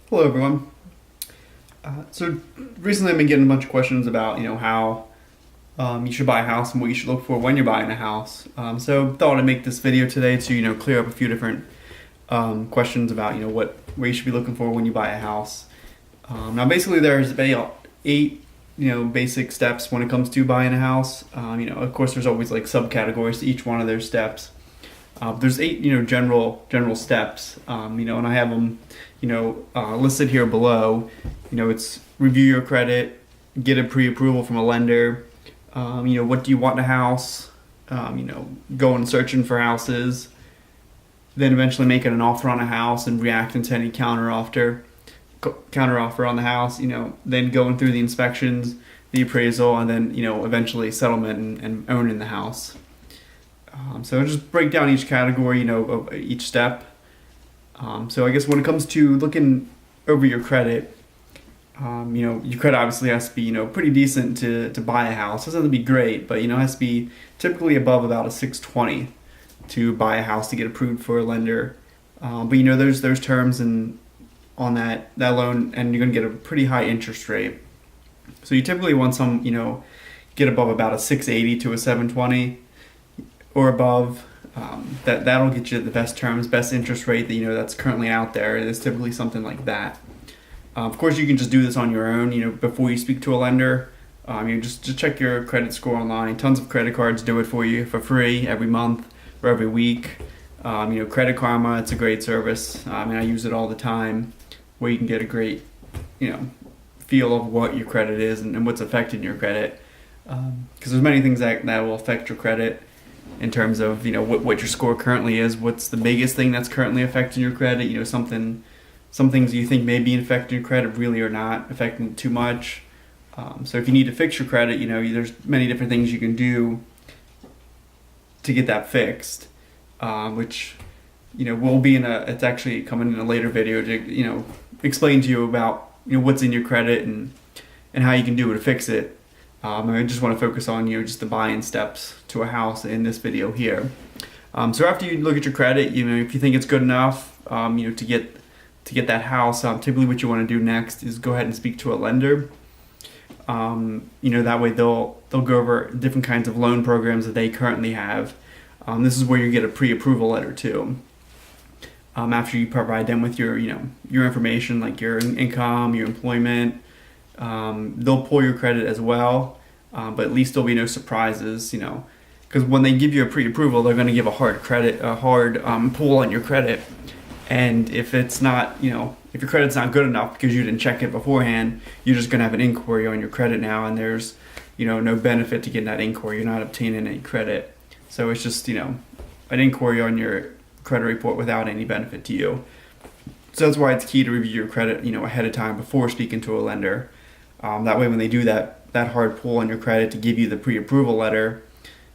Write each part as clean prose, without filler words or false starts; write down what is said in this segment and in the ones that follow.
Hello, everyone. So recently I've been getting a bunch of questions about, how you should buy a house and what you should look for when you're buying a house. So thought I'd make this video today to, clear up a few different questions about, what you should be looking for when you buy a house. Now, basically, there's about 8, basic steps when it comes to buying a house. Of course, there's always like subcategories to each one of those steps. There's 8, general steps, and I have them, listed here below. It's review your credit, get a pre-approval from a lender. What do you want in a house? Go and searching for houses. Then eventually making an offer on a house and reacting to any counteroffer on the house. Then going through the inspections, the appraisal, and then eventually settlement and owning the house. So just break down each category, of each step. So I guess when it comes to looking over your credit, your credit obviously has to be, pretty decent to buy a house. It doesn't have to be great, but, it has to be typically above about a 620 to buy a house to get approved for a lender. But, there's terms on that loan, and you're going to get a pretty high interest rate. So you typically want some, get above about a 680 to a 720 or above. That'll get you the best terms, best interest rate that that's currently out there. It's typically something like that. Of course, you can just do this on your own. Before you speak to a lender, just check your credit score online. Tons of credit cards do it for you for free every month or every week. Credit Karma, it's a great service. I use it all the time, where you can get a great, feel of what your credit is and what's affecting your credit. Because there's many things that will affect your credit. In terms of what your score currently is, what's the biggest thing that's currently affecting your credit? Some things you think may be affecting your credit really are not affecting it too much. So if you need to fix your credit, there's many different things you can do to get that fixed, which will be it's actually coming in a later video to explain to you about what's in your credit and how you can do it to fix it. I just want to focus on just the buying steps to a house in this video here. So after you look at your credit, if you think it's good enough, to get that house, typically what you want to do next is go ahead and speak to a lender. That way they'll go over different kinds of loan programs that they currently have. This is where you get a pre-approval letter too. After you provide them with your information, like your income, your employment. They'll pull your credit as well, but at least there'll be no surprises, because when they give you a pre-approval, they're going to give a hard pull on your credit. And if it's not, if your credit's not good enough because you didn't check it beforehand, you're just going to have an inquiry on your credit now, and there's, no benefit to getting that inquiry. You're not obtaining any credit. So it's just, an inquiry on your credit report without any benefit to you. So that's why it's key to review your credit, ahead of time before speaking to a lender. That way when they do that hard pull on your credit to give you the pre-approval letter,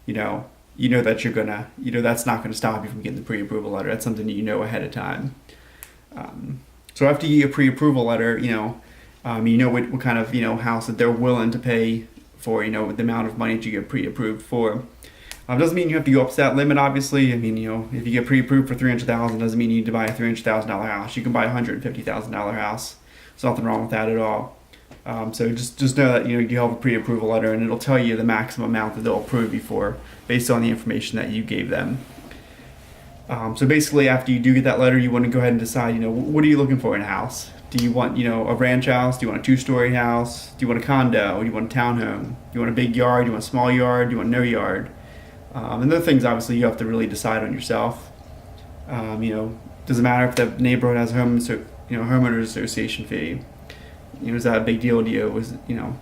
that you're gonna, that's not gonna stop you from getting the pre-approval letter. That's something ahead of time. So after you get a pre-approval letter, what kind of, house that they're willing to pay for, the amount of money that you get pre-approved for. Doesn't mean you have to go up to that limit, obviously. If you get pre-approved for $300,000, doesn't mean you need to buy a $300,000 house. You can buy a $150,000 house. There's nothing wrong with that at all. So just know that you have a pre-approval letter, and it'll tell you the maximum amount that they'll approve you for based on the information that you gave them. So basically, after you do get that letter, you want to go ahead and decide, what are you looking for in a house? Do you want, a ranch house? Do you want a 2-story house? Do you want a condo? Do you want a townhome? Do you want a big yard? Do you want a small yard? Do you want no yard? And those things, obviously, you have to really decide on yourself. Doesn't matter if the neighborhood has a homeowners association fee. Is that a big deal to you? Do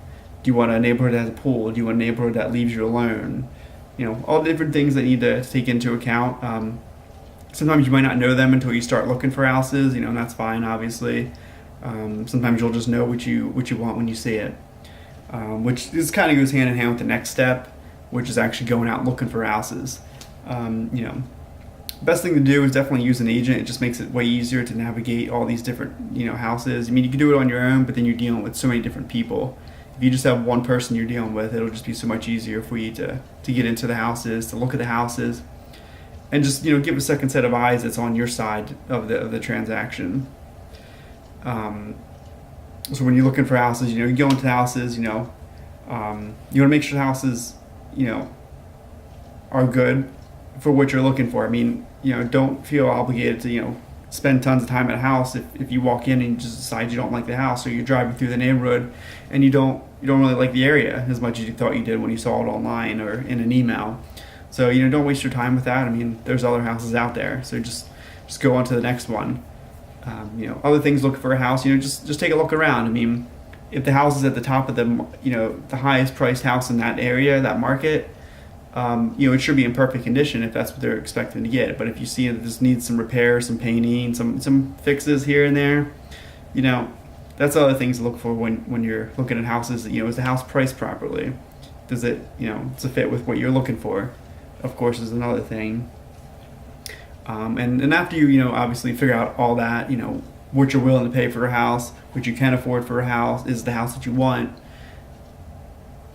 you want a neighborhood that has a pool? Do you want a neighborhood that leaves you alone? All different things that you need to take into account. Sometimes you might not know them until you start looking for houses, and that's fine, obviously. Sometimes you'll just know what you want when you see it. Which this kind of goes hand in hand with the next step, which is actually going out looking for houses. Best thing to do is definitely use an agent. It just makes it way easier to navigate all these different, houses. You can do it on your own, but then you're dealing with so many different people. If you just have one person you're dealing with, it'll just be so much easier for you to get into the houses, to look at the houses, and just give a second set of eyes that's on your side of the transaction. So when you're looking for houses, you go into houses, you want to make sure the houses, are good for what you're looking for. I mean, don't feel obligated to, spend tons of time at a house if you walk in and you just decide you don't like the house, or you're driving through the neighborhood and you don't really like the area as much as you thought you did when you saw it online or in an email. So, don't waste your time with that. I mean, there's other houses out there. So just go on to the next one. Other things looking for a house, just take a look around. I mean, if the house is at the top of the highest priced house in that area, that market, it should be in perfect condition if that's what they're expecting to get. But if you see it just needs some repairs, some painting, some fixes here and there, that's other things to look for when you're looking at houses. Is the house priced properly? Does it, does it fit with what you're looking for? Of course, is another thing. And after you, obviously figure out all that, what you're willing to pay for a house, what you can afford for a house, is the house that you want,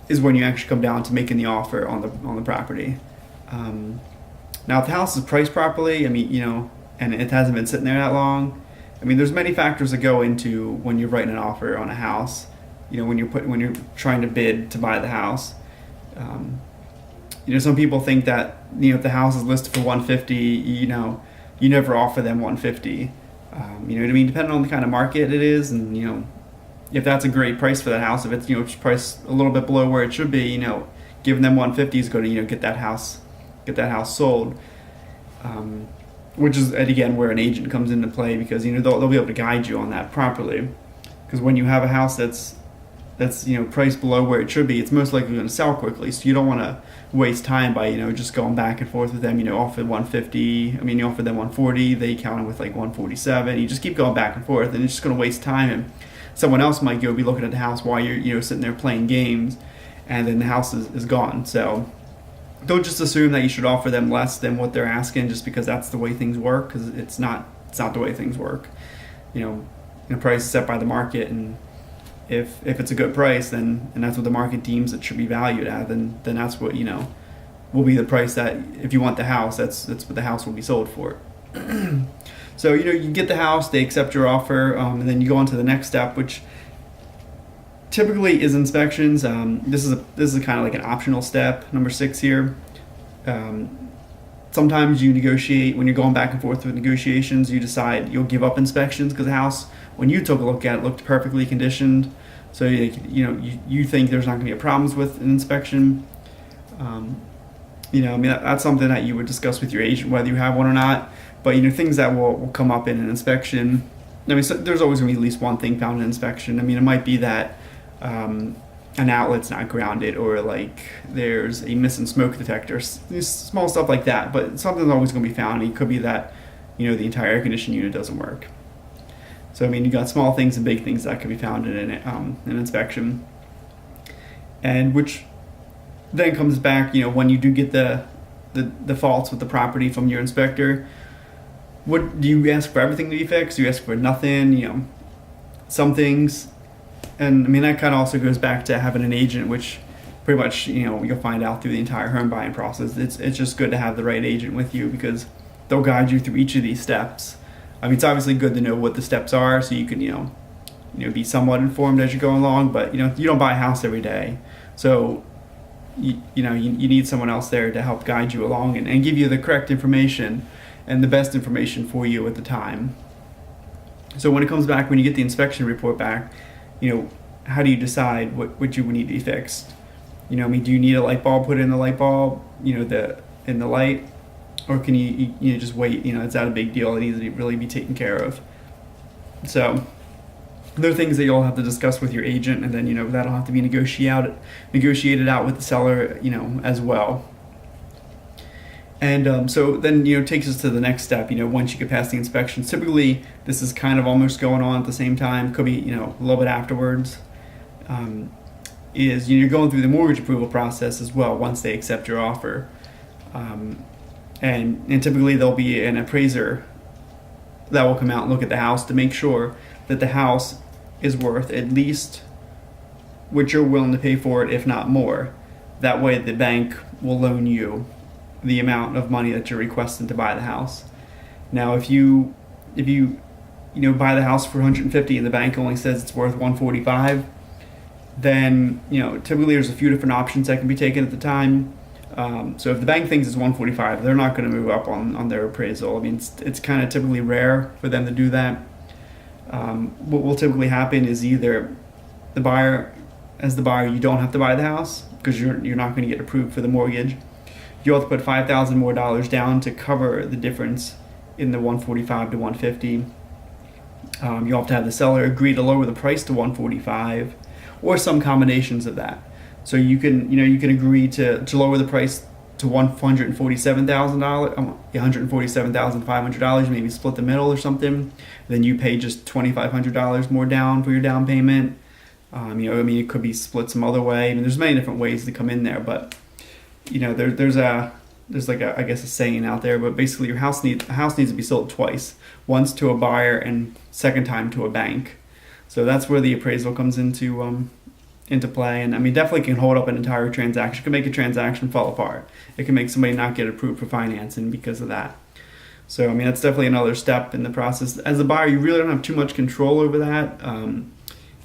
is when you actually come down to making the offer on the property. Now, if the house is priced properly, I mean, and it hasn't been sitting there that long, I mean, there's many factors that go into when you're writing an offer on a house. When you're trying to bid to buy the house. Some people think that if the house is listed for 150, you never offer them 150. You know what I mean? Depending on the kind of market it is, and if that's a great price for that house, if it's it's priced a little bit below where it should be, giving them 150 is going to get that house sold. Which is again where an agent comes into play, because they'll be able to guide you on that properly. Because when you have a house that's priced below where it should be, it's most likely going to sell quickly. So you don't want to waste time by just going back and forth with them. Offer 150. I mean, you offer them 140. They counter with like 147. You just keep going back and forth, and it's just going to waste time. And someone else might be looking at the house while you're sitting there playing games, and then the house is gone. So don't just assume that you should offer them less than what they're asking just because that's the way things work, because it's not the way things work. The price is set by the market, and if it's a good price, and that's what the market deems it should be valued at, then that's what will be the price that, if you want the house, that's what the house will be sold for. So you get the house, they accept your offer, and then you go on to the next step, which typically is inspections. This is kind of like an optional step, number 6 here. Sometimes you negotiate, when you're going back and forth with negotiations, you decide you'll give up inspections because the house, when you took a look at it, looked perfectly conditioned. So you think there's not going to be problems with an inspection. That's something that you would discuss with your agent, whether you have one or not. But things that will come up in an inspection. I mean, so there's always going to be at least one thing found in an inspection. I mean, it might be that an outlet's not grounded, or like there's a missing smoke detector, small stuff like that. But something's always going to be found. It could be that the entire air conditioning unit doesn't work. So I mean, you got small things and big things that could be found in an inspection, and which then comes back, when you do get the faults with the property from your inspector. What do you ask for? Everything to be fixed? Do you ask for nothing? Some things. And I mean, that kind of also goes back to having an agent, which pretty much you'll find out through the entire home buying process. It's just good to have the right agent with you, because they'll guide you through each of these steps. I mean, it's obviously good to know what the steps are, so you can be somewhat informed as you go along. But you don't buy a house every day, so you need someone else there to help guide you along and give you the correct information and the best information for you at the time. So when it comes back, when you get the inspection report back, how do you decide what you would need to be fixed? Do you need a light bulb put in the light bulb, in the light, or can you just wait? It's not a big deal. It needs to really be taken care of. So there are things that you'll have to discuss with your agent, and then that'll have to be negotiated out with the seller, as well. And so then takes us to the next step. Once you get past the inspections, typically this is kind of almost going on at the same time. Could be a little bit afterwards. Is you're going through the mortgage approval process as well once they accept your offer. And typically there'll be an appraiser that will come out and look at the house to make sure that the house is worth at least what you're willing to pay for it, if not more. That way the bank will loan you the amount of money that you're requesting to buy the house. Now, if you buy the house for 150 and the bank only says it's worth 145, then typically there's a few different options that can be taken at the time. So if the bank thinks it's 145, they're not going to move up on their appraisal. I mean, it's kind of typically rare for them to do that. What will typically happen is either the buyer, you don't have to buy the house because you're not going to get approved for the mortgage. You'll have to put $5,000 more down to cover the difference in the 145 to 150. You'll have to have the seller agree to lower the price to 145, or some combinations of that. So you can agree to lower the price to $147,000, $147,500, maybe split the middle or something. Then you pay just $2,500 more down for your down payment. It could be split some other way. I mean, there's many different ways to come in there, but there's like a, I guess, a saying out there, but basically a house needs to be sold twice, once to a buyer and second time to a bank. So that's where the appraisal comes into play. And I mean, definitely can hold up an entire transaction. It can make a transaction fall apart. It can make somebody not get approved for financing because of that. So I mean, that's definitely another step in the process. As a buyer, you really don't have too much control over that.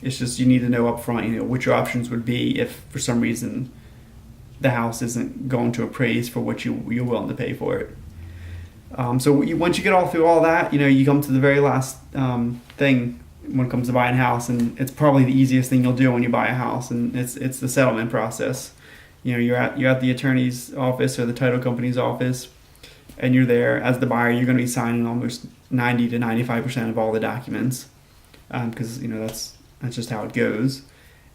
It's just you need to know up front, what your options would be if for some reason the house isn't going to appraise for what you're willing to pay for it. So once you get all through all that, you come to the very last thing when it comes to buying a house, and it's probably the easiest thing you'll do when you buy a house, and it's the settlement process. You're at the attorney's office or the title company's office, and you're there as the buyer. You're going to be signing almost 90 to 95% of all the documents, because that's just how it goes.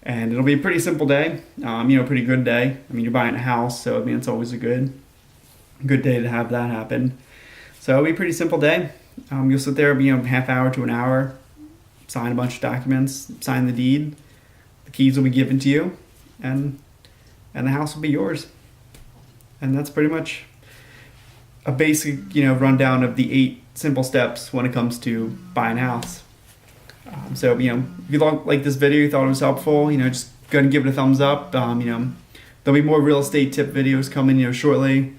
And it'll be a pretty simple day, pretty good day. I mean, you're buying a house, so I mean, it's always a good day to have that happen. So it'll be a pretty simple day. You'll sit there, half hour to an hour, sign a bunch of documents, sign the deed. The keys will be given to you, and the house will be yours. And that's pretty much a basic, rundown of the 8 simple steps when it comes to buying a house. So, if you like this video, you thought it was helpful, just go ahead and give it a thumbs up. There'll be more real estate tip videos coming, shortly.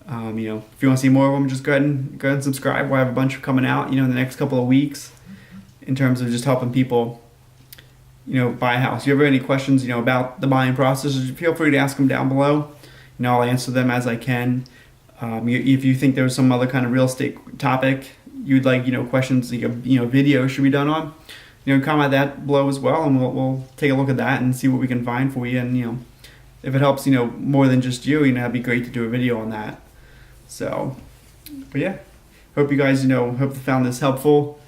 If you want to see more of them, just go ahead and subscribe. We'll have a bunch coming out, in the next couple of weeks in terms of just helping people, buy a house. If you ever have any questions, about the buying process, feel free to ask them down below. I'll answer them as I can. If you think there's some other kind of real estate topic you'd like, questions, video should be done on, comment that below as well, and we'll take a look at that and see what we can find for you. And if it helps, more than just you, it'd be great to do a video on that. So, but yeah, hope you guys, hope you found this helpful.